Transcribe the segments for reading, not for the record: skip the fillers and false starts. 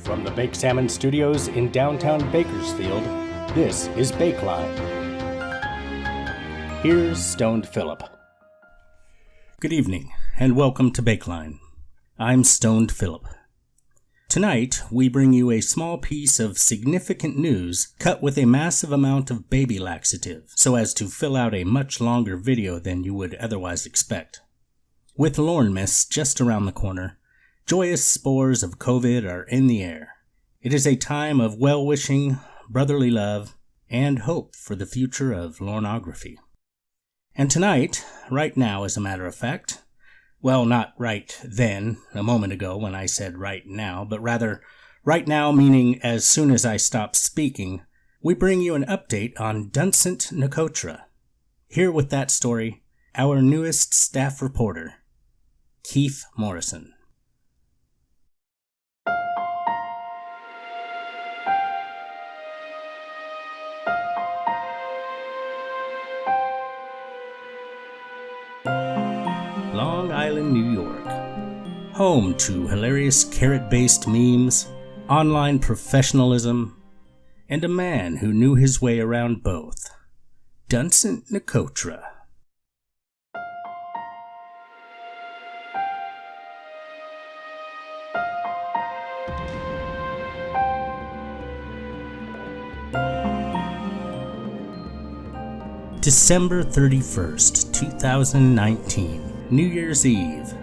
From the Baked Salmon Studios in downtown Bakersfield, this is Bakeline. Here's Stoned Phillip. Good evening, and welcome to Bakeline. I'm Stoned Phillip. Tonight, we bring you a small piece of significant news cut with a massive amount of baby laxative, so as to fill out a much longer video than you would otherwise expect. With ᴺᴦᵜᵒᵗซี้just around the corner, joyous spores of COVID are in the air. It is a time of well-wishing, brotherly love, and hope for the future of lornography. And tonight, right now as a matter of fact, well, not right then, a moment ago when I said right now, but rather right now meaning as soon as I stop speaking, we bring you an update on ᴺᴦᵜᵒᵗซี้. Here with that story, our newest staff reporter, ᴁᴦᵜᵒᵒᵃ. Long Island, New York, home to hilarious carrot-based memes, online professionalism, and a man who knew his way around both, ᴺᴦᵜᵒᵗซี้. December 31st, 2019. New Year's Eve.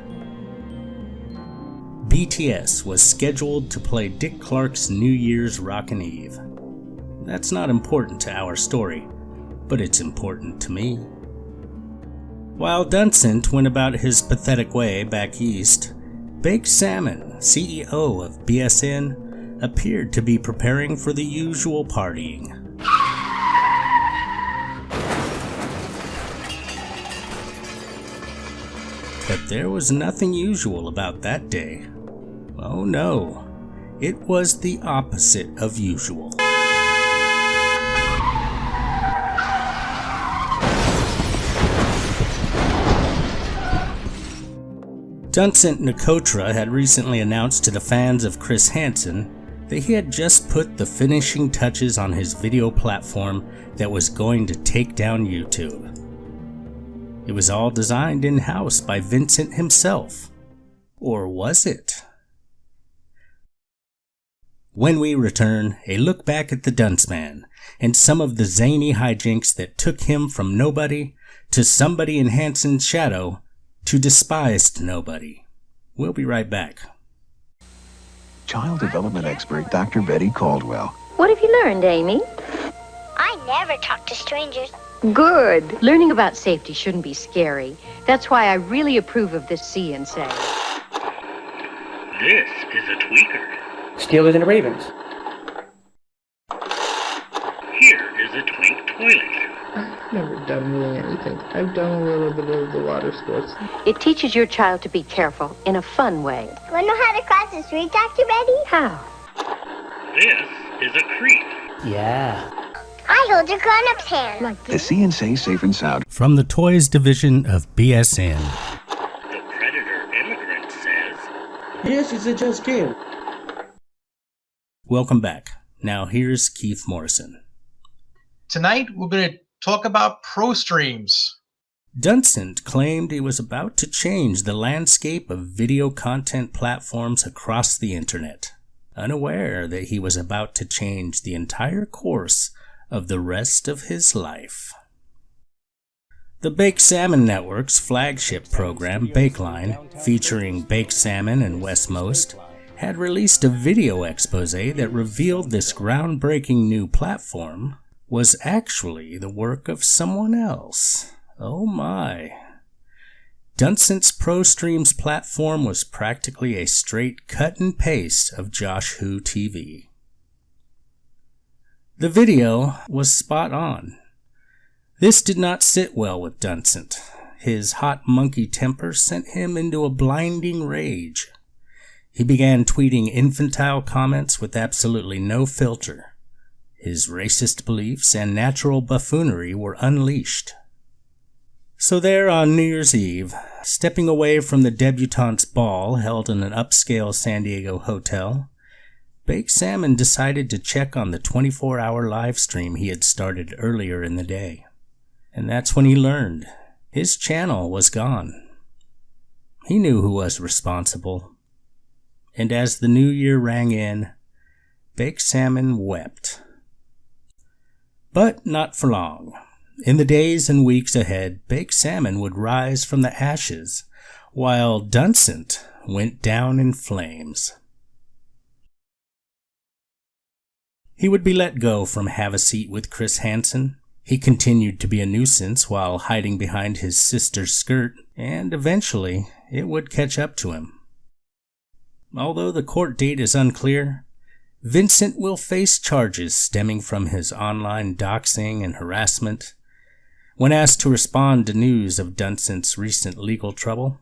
BTS was scheduled to play Dick Clark's New Year's Rockin' Eve. That's not important to our story, but it's important to me. While Duncant went about his pathetic way back east, BakedSalmon, CEO of BSN, appeared to be preparing for the usual partying. But there was nothing usual about that day. Oh no, it was the opposite of usual. ᴺᴦᵜᵒᵗซี้had recently announced to the fans of Chris Hansen that he had just put the finishing touches on his video platform that was going to take down YouTube. It was all designed in-house by Vincent himself. Or was it? When we return, a look back at the Dunce Man and some of the zany hijinks that took him from nobody to somebody in Hansen's shadow to despised nobody. We'll be right back. Child development expert Dr. Betty Caldwell. What have you learned, Amy? I never talk to strangers. Good. Learning about safety shouldn't be scary. That's why I really approve of this See and Say. This is a tweaker. Steelers and Ravens. Here is a twink toilet. I've never done really anything. I've done a little bit of the water sports. It teaches your child to be careful in a fun way. Want to know how to cross the street, Dr. Betty? How? This is a creep. Yeah. I hold your grown-up's hand. Like The this? See and Say Safe and Sound. From the toys division of BSN. The predator immigrant says, Yes, it's a just game. Welcome back. Now here's ᴁᴦᵜᵒᵒᵃ. Tonight, we're going to talk about pro streams. Duncant claimed he was about to change the landscape of video content platforms across the internet, unaware that he was about to change the entire course of the rest of his life. The Baked Salmon Network's flagship program, Bakeline, featuring Baked Salmon and Wes Most, had released a video expose that revealed this groundbreaking new platform was actually the work of someone else. Oh my. Duncant's ProStreams platform was practically a straight cut and paste of Josh Who TV. The video was spot on. This did not sit well with Duncant. His hot monkey temper sent him into a blinding rage. He began tweeting infantile comments with absolutely no filter. His racist beliefs and natural buffoonery were unleashed. So there on New Year's Eve, stepping away from the debutante's ball held in an upscale San Diego hotel, Baked Salmon decided to check on the 24-hour live stream he had started earlier in the day. And that's when he learned his channel was gone. He knew who was responsible. And as the new year rang in, Baked Salmon wept. But not for long. In the days and weeks ahead, Baked Salmon would rise from the ashes, while Duncant went down in flames. He would be let go from Have a Seat with Chris Hansen. He continued to be a nuisance while hiding behind his sister's skirt, and eventually it would catch up to him. Although the court date is unclear, Vincent will face charges stemming from his online doxing and harassment. When asked to respond to news of Duncant's recent legal trouble,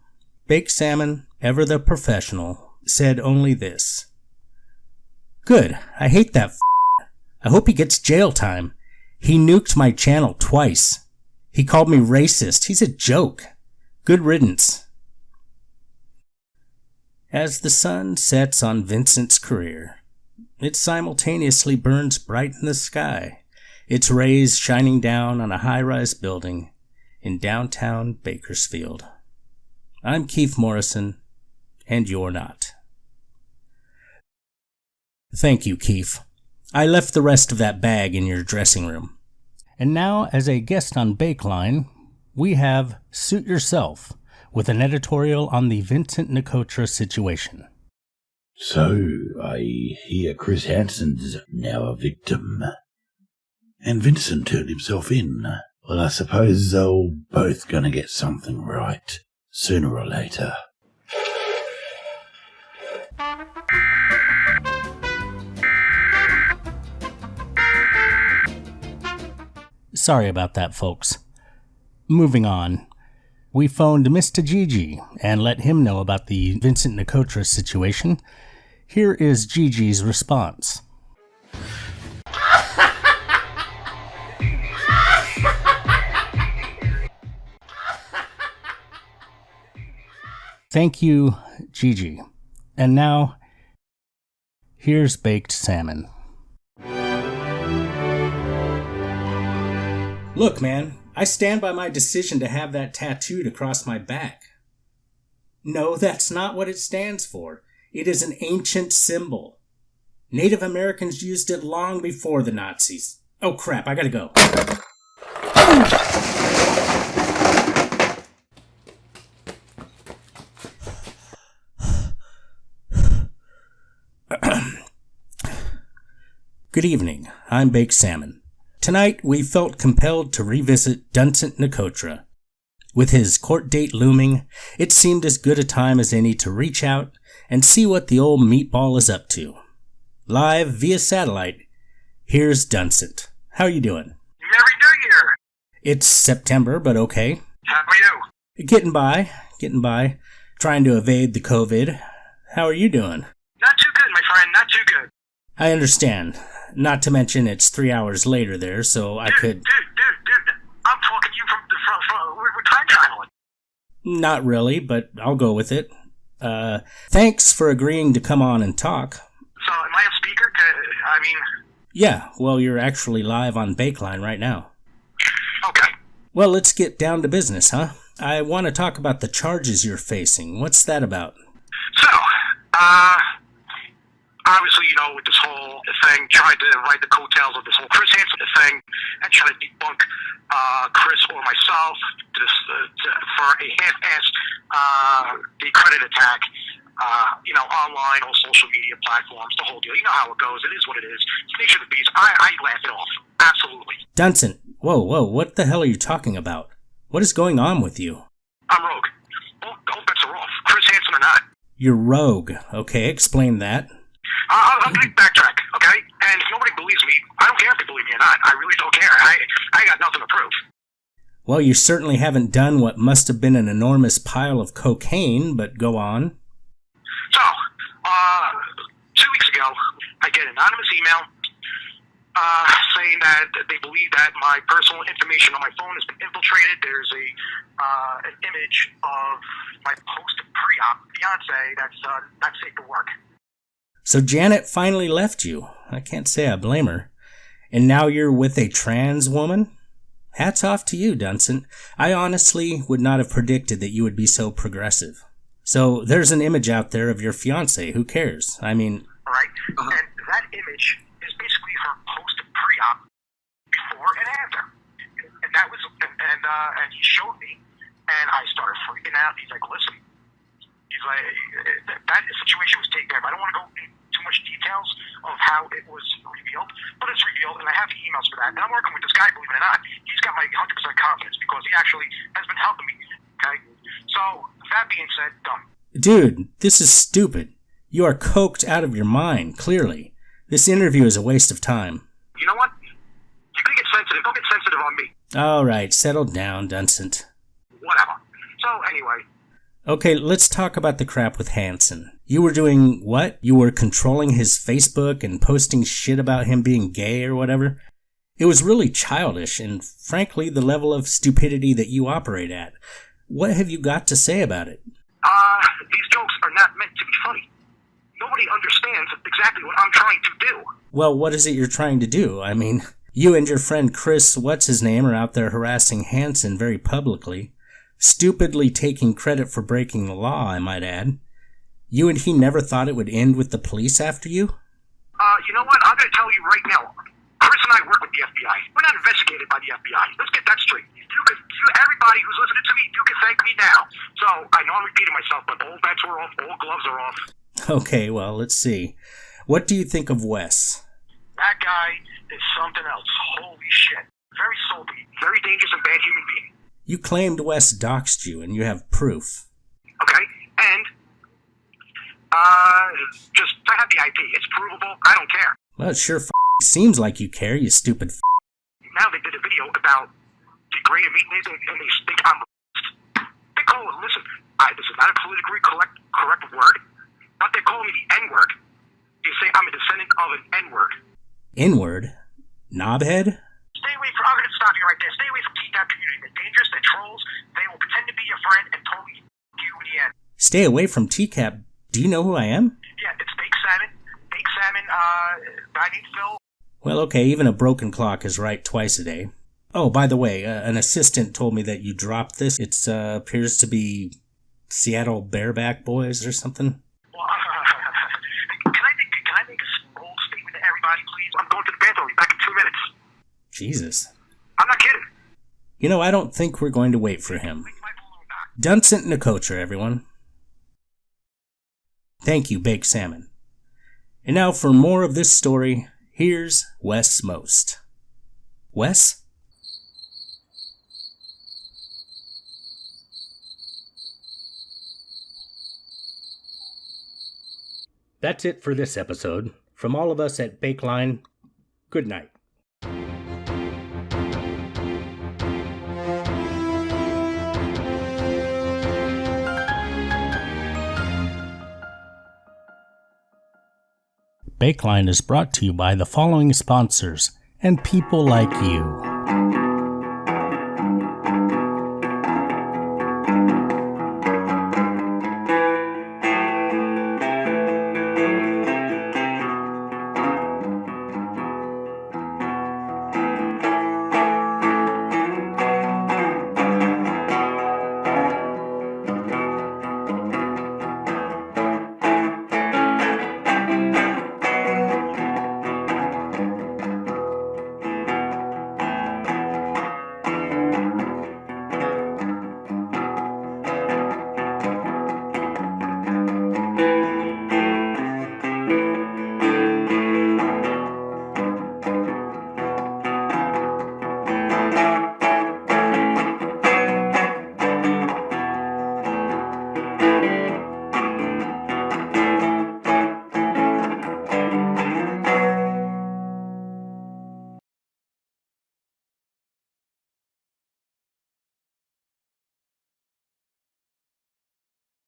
Baked Salmon, ever the professional, said only this: "Good, I hate that I hope he gets jail time. He nuked my channel twice. He called me racist. He's a joke. Good riddance." As the sun sets on Vincent's career, it simultaneously burns bright in the sky, its rays shining down on a high-rise building in downtown Bakersfield. I'm Keith Morrison, and you're not. Thank you, Keith. I left the rest of that bag in your dressing room. And now, as a guest on Bakeline, we have Suit Yourself, with an editorial on the ᴂᶦᵒᵒᵃᵃ situation. So, I hear Chris Hansen's now a victim. And Vincent turned himself in. Well, I suppose they're both gonna get something right, sooner or later. Sorry about that, folks. Moving on. We phoned Mr. Gigi and let him know about the ᴂᴦᵒᵒᵃᵃ situation. Here is Gigi's response. Thank you, Gigi. And now, here's Baked Salmon. Look, man, I stand by my decision to have that tattooed across my back. No, that's not what it stands for. It is an ancient symbol. Native Americans used it long before the Nazis. Oh crap, I gotta go. Good evening, I'm Baked Salmon. Tonight, we felt compelled to revisit ᴂᴦᵒᵒᵃᵃ. With his court date looming, it seemed as good a time as any to reach out and see what the old meatball is up to. Live via satellite, here's Duncant. How are you doing? Merry New Year! It's September, but okay. How are you? Getting by. Trying to evade the COVID. How are you doing? Not too good, my friend, not too good. I understand. Not to mention it's 3 hours later there, so I could... Dude, I'm talking to you from we're time traveling. Not really, but I'll go with it. Thanks for agreeing to come on and talk. So, am I a speaker? Yeah, well, you're actually live on Bakeline right now. Okay. Well, let's get down to business, huh? I want to talk about the charges you're facing. What's that about? So, obviously, with this whole thing, tried to ride the coattails of this whole Chris Hansen thing and try to debunk Chris or myself for a half-assed the credit attack, online on social media platforms, the whole deal. You know how it goes. It is what it is. It's the nature of the beast. I laugh it off. Absolutely. Duncant, whoa, what the hell are you talking about? What is going on with you? I'm rogue. All bets are off. Chris Hansen or not. You're rogue. Okay, explain that. I'm going to backtrack, okay? And if nobody believes me, I don't care if they believe me or not. I really don't care. I got nothing to prove. Well, you certainly haven't done what must have been an enormous pile of cocaine, but go on. So, 2 weeks ago, I get an anonymous email saying that they believe that my personal information on my phone has been infiltrated. There's an image of my post-pre-op fiance that's not safe for work. So Janet finally left you. I can't say I blame her. And now you're with a trans woman? Hats off to you, Duncant. I honestly would not have predicted that you would be so progressive. So there's an image out there of your fiancé. Who cares? I mean... Right? And that image is basically her post-pre-op, before and after. And that was... And he showed me, and I started freaking out. He's like, listen, he's like, that situation was taken care of. I don't want to go into too much details of how it was revealed, but it's revealed, and I have the emails for that. And I'm working with this guy, believe it or not. He's got my 100% confidence because he actually has been helping me. Okay? So, that being said, done. Dude, this is stupid. You are coked out of your mind, clearly. This interview is a waste of time. You know what? You're gonna get sensitive. Don't get sensitive on me. Alright, settle down, Duncant. Whatever. So, anyway. Okay, let's talk about the crap with Hansen. You were doing what? You were controlling his Facebook and posting shit about him being gay or whatever? It was really childish and, frankly, the level of stupidity that you operate at. What have you got to say about it? These jokes are not meant to be funny. Nobody understands exactly what I'm trying to do. Well, what is it you're trying to do? I mean, you and your friend Chris, what's-his-name, are out there harassing Hansen very publicly. Stupidly taking credit for breaking the law, I might add. You and he never thought it would end with the police after you? You know what? I'm going to tell you right now. Chris and I work with the FBI. We're not investigated by the FBI. Let's get that straight. Everybody who's listening to me, you can thank me now. So, I know I'm repeating myself, but all bets are off, all gloves are off. Okay, well, let's see. What do you think of Wes? That guy is something else. Holy shit. Very salty, very dangerous and bad human being. You claimed Wes doxed you, and you have proof. Okay, and, just, I have the IP. It's provable. I don't care. Well, it sure seems like you care, you stupid Now they did a video about degraded meat, and they think I'm They call it, listen, this is not a politically correct word, but they call me the N-word. They say I'm a descendant of an N-word. N-word? Knobhead? Stay away from, I'm going to stop you right there. Stay away from TCAP community. They're dangerous, they're trolls, they will pretend to be your friend and totally you in the end. Stay away from TCAP. Do you know who I am? Yeah, it's Baked Salmon. Baked Salmon, I need Phil. Well, okay, even a broken clock is right twice a day. Oh, by the way, an assistant told me that you dropped this. It appears to be Seattle Bareback Boys or something. Well, can I make a small statement to everybody, please? I'm going to the bathroom. I'll be back in 2 minutes. Jesus. I'm not kidding. You know, I don't think we're going to wait for him. ᴂᶦᵜᵒᵗန့, everyone. Thank you, Baked Salmon. And now for more of this story, here's Wes Most. Wes? That's it for this episode. From all of us at Bakeline, good night. Bakeline is brought to you by the following sponsors and people like you.